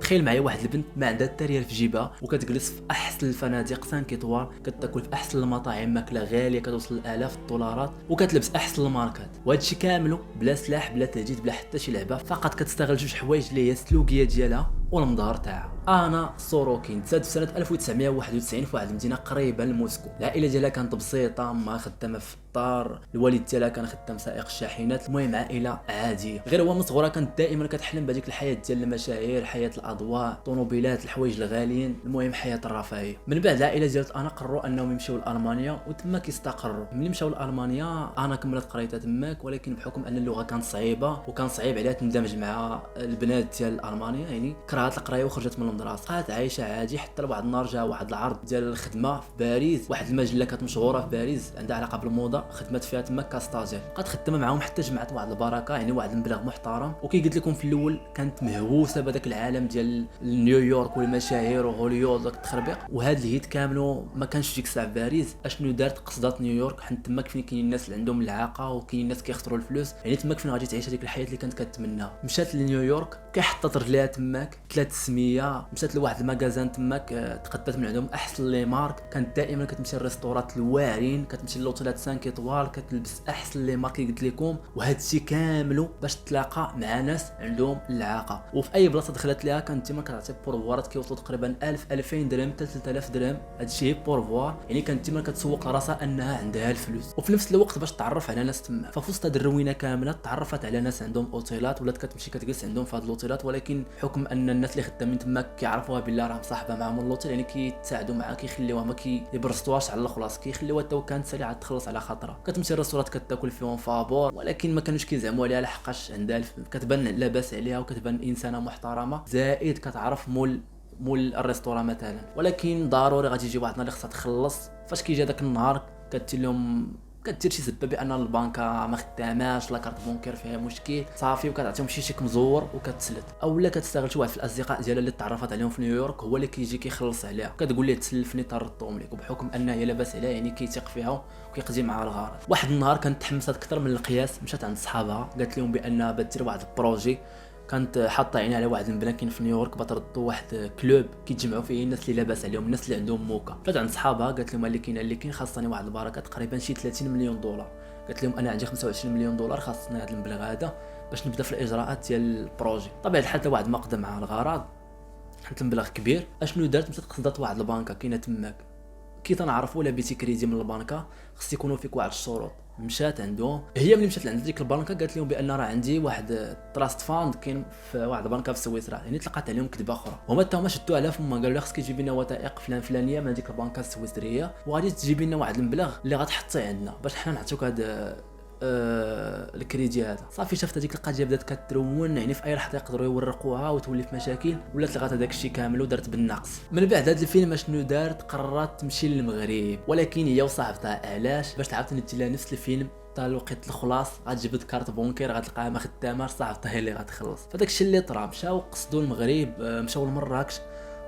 تخيل معايا واحد البنت ما عندها حتى ريال في جيبها وكتجلس في احسن الفنادق 5 ايطوال، كتاكل في احسن المطاعم ماكله غاليه كتوصل لالاف الدولارات، وكتلبس احسن الماركات، وهذا الشيء كامل بلا سلاح بلا تهديد بلا حتى شي لعبه، فقط كتستغل جوج حوايج اللي هي السلوكيه ديالها والمظهر تاعها. انا سوروكين تزاد في سنه 1991 في واحد المدينه قريبه لموسكو. العائله ديالها كانت بسيطه، ما خدامه في الدار، الوالد ديالها كان خدام سائق الشاحنات، المهم عائله عاديه. غير هو من صغرها كانت دائما كتحلم بهذيك الحياه ديال المشاهير، حياه الاضواء، طوموبيلات، الحوايج الغاليين، المهم حياه الرفاهيه. من بعد العائله ديال انا قرروا انهم يمشيو لالمانيا وتما كيستقروا. ملي مشاو لالمانيا انا كملت قريتها تماك، ولكن بحكم ان اللغه كانت صعيبه وكان صعيب عليها تندمج مع البنات ديال المانيا، يعني كرهت القرايه وخرجت من المدرسه. بقات عايشه عادي حتى لواحد النهار جا واحد العرض ديال الخدمه في باريس، واحد المجله كانت مشهوره في باريس عندها علاقه بالموضه، خدمت فيها تما كاستاجير. بقات خدامه معاهم حتى جمعت واحد البركه، يعني واحد المبلغ محترم. وكي قلت لكم في الاول كانت مهووسه بهذاك العالم ديال نيويورك والمشاهير وهوليوود وداك التخربيق، وهذا الهيت كاملو ما كانش ديك الساعه في باريس. اشنو دارت؟ قصدات نيويورك، حيت تما فين كاين الناس اللي عندهم العاقه وكاين الناس كيخسروا الفلوس، يعني تما فين غادي تعيش هذيك الحياه اللي كانت كتمناها. مشات لنيويورك، كيحطت رجليها تماك 3 سميه، مشات لواحد المغازان تماك، تقدات من عندهم احسن لي مارك، كانت دائما كتمشي للريستورات الواعرين، كتمشي للوطيلات 5 ايطوال، كتلبس احسن لي مارك قلت لكم. وهذا الشيء كامل باش تلاقى مع ناس عندهم العاقه. وفي اي بلاصه دخلت لها كانت تما كتعطي بورفوارات كيوصلوا تقريبا 1000 2000 درهم حتى 3000 درهم. هذا الشيء بورفوار، يعني كانت تما كتسوق لراسها انها عندها الفلوس، وفي نفس الوقت باش تعرف على ناس تما. ففي وسط هاد الروينه كامله تعرفت على ناس عندهم اوتيلات، ولات كتمشي كتجلس عندهم في هاد الاوتيلات، ولكن بحكم ان الناس اللي خدامين تما كيعرفوها بالله راه مصاحبه معاهم اللوتيل، يعني كيتساعدوا معاها، كيخليوها ما كيبرستواش على الخلاص، كيخليوها حتى كانت سريعه تخلص على خاطرها. كتمشي للريستورات كتاكل فيهم فابور، ولكن ما كانوش كيزعموا عليها لحقاش عندها كتبان لاباس عليها وكتبان انسانه محترمه، زائد كتعرف مول الريستوران مثلا. ولكن ضروري غادي يجي واحد النهار اللي خصها تخلص. فاش كيجي داك النهار كتقول لهم، كدير شي سبه بان البنكه ما خداماش، لا كارت بونكير فيها مشكل صافي، وكتعطيهم شي شيك مزور وكتسلت. اولا كتستغل شي واحد في الاصدقاء ديالها اللي تعرفت عليهم في نيويورك، هو اللي كيجي كيخلص عليها، كتقول ليه تسلفني تردهم لك، وبحكم انها هي لاباس عليها يعني كيثيق فيها وكيقضي معها الغرض. واحد النهار كانت تحمست اكثر من القياس، مشات عند صحابها قالت لهم بانها بتدير واحد البروجي، كانت حاطه عينها على واحد البنات كاين في نيويورك بتردوا واحد كلوب كيتجمعوا فيه الناس اللي لاباس عليهم، الناس اللي عندهم موكا. فات عند صحابها قالت لهم اللي كاين خاصني واحد البركه تقريبا شي 30 مليون دولار. قالت لهم انا عندي 25 مليون دولار، خاصني هذا المبلغ هذا باش نبدا في الاجراءات ديال البروجي. طبيعه الحال واحد ما قدم مع الغرض، حيت المبلغ كبير. اشنو دارت؟ مشات قصدت واحد البنكه كاينه تماك، كي تنعرفوا لا بيتي كريدي من البنكه خص يكونوا فيك واحد الشروط. مشات عندهم، هي ملي مشات عند ديك البنكه قالت لهم بان راه عندي واحد تراست فاند كاين في واحد البنكه في سويسرا، يعني تلقات عليهم كذبه اخرى. هما حتى هما شدوا على فما قالوا لها خصك تجيبي لنا وثائق فلانيه من ديك البنكه السويسريه، وغادي تجيبي لنا واحد المبلغ اللي غتحطيه عندنا باش حنا نعطيوك هذا الكريدي هذا. صافي شافت هذيك القضيه بدات كترون، يعني في اي لحظه يقدروا يورقوها وتولي في مشاكل، ولات لغات هذاك الشيء كامل ودارت بالنقص. من بعد هذا الفيلم اشنو دارت؟ قررت تمشي للمغرب، ولكن هي وصاحبتها. علاش؟ باش تعاود تنتج لها نفس الفيلم حتى الوقت الخلاص غتجبد كارت بونكير غتلقاها ما خداماش، صاحبتها هي اللي غتخلص. فداك الشيء اللي طرا مشاو قصدوا المغرب، مشاو لمراكش،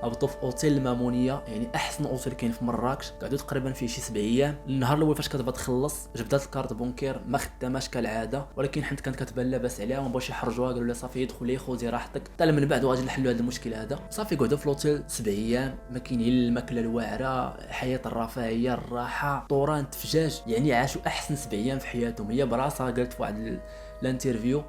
هبطوا في اوتيل المامونيه، يعني احسن اوتيل كاين في مراكش، قعدوا تقريبا فيه شي 7 ايام. النهار الاول فاش كتبغى تخلص جبدات الكارت بونكير ما خداماش كالعاده، ولكن حيت كانت كتبان لاباس عليها وما بغاوش يحرجوها، قالوا لها صافي دخلي خذي راحتك حتى من بعد غادي نحلوا هذا المشكل هذا. صافي قعدوا في الاوتيل 7 ايام، ما كاين غير الماكله الواعره، حياه الرفاهيه الراحه، طوران تفجاج، يعني عاشوا احسن 7 ايام في حياتهم. هي براسها قالت في واحد الانترفيو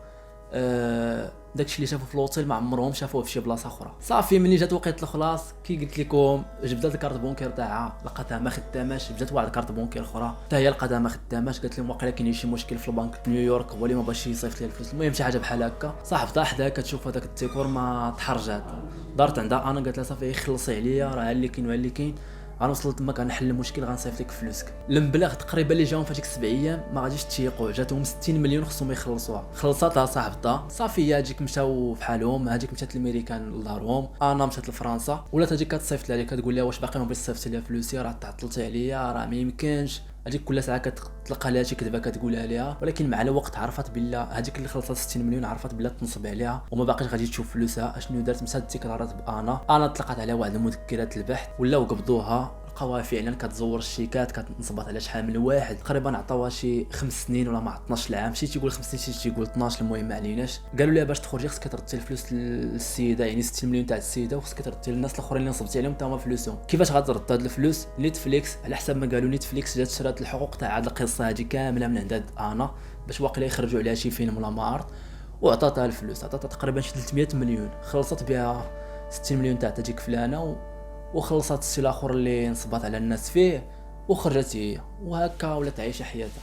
داكشي اللي شافوا في الاوتيل ما عمرهم شافوه في شي بلاصه اخرى. صافي ملي جات وقيت الخلاص كي قلت لكم جبدات الكارت بونكير تاعها لقاتها ما خداماش، جبدات واحد الكارت بونكير اخرى حتى هي لقاتها ما خداماش. قالت لهم واقيلا كاين شي مشكل في البنك في نيويورك، هو اللي ما باغاش يصيفط لي الفلوس، المهم شي حاجه بحال هكا. صاحبتها حداها كتشوف هذاك التيكور ما تحرجات، دارت عندها انا قالت لها صافي خلصي عليا راه اللي كاين اللي كاين، غنوصل تما كنحل المشكل غنصيفط لك فلوسك. المبلغ تقريبا اللي جاهم في هذيك 7 ايام ما غاديش تيقوا، جاتهم 60 مليون خصهم يخلصوها. خلصاتها صاحبتها صافي، هاجيك مشاو فحالهم، هاجيك مشات للميريكان لدارهم، انا مشات لفرنسا، ولات هاجيك كتصيفط لها كتقول لها واش باقي ما بغيتش تصيفط لي فلوسي، راه تعطلتي عليا، راه ما يمكنش. هذيك كل ساعه كتلقى لها شي كذبه كتقولها ليها، ولكن مع الوقت عرفت بالله هذيك اللي خلصت 60 مليون عرفت بالله تنصب عليها وما باقيش غادي تشوف فلوسها. اشنو دارت؟ مشات تكررت بانا، انا طلقت عليها واحد المذكرات البحث، ولاو قبضوها لقاوها فعلا كتزور الشيكات كتنصبط على شحال من واحد. تقريبا عطاوها شي 5 سنين ولا مع 12 عام، شي تيقول 5 سنين شي تيقول 12، المهم ما عليناش. قالوا لها باش تخرجي خصك تردي الفلوس للسيده، يعني 60 مليون تاع السيده، وخصك تردي للناس الاخرين اللي نصبتي عليهم حتى هما فلوسهم. كيفاش غترد هاد الفلوس؟ نتفليكس على حسب ما قالوا نتفليكس جات شرات الحقوق تاع هاد القصه هادي كامله من عند انا باش واقيلا يخرجوا عليها شي فيلم ولا ما عرفت، وعطاتها الفلوس. عطاتها تقريبا شي 300 مليون، خلصت بها 60 مليون تاع ديك فلانه وخلصت الشيء الاخر اللي نصبات على الناس فيه وخرجت هي، وهكا ولات عايشه حياتها.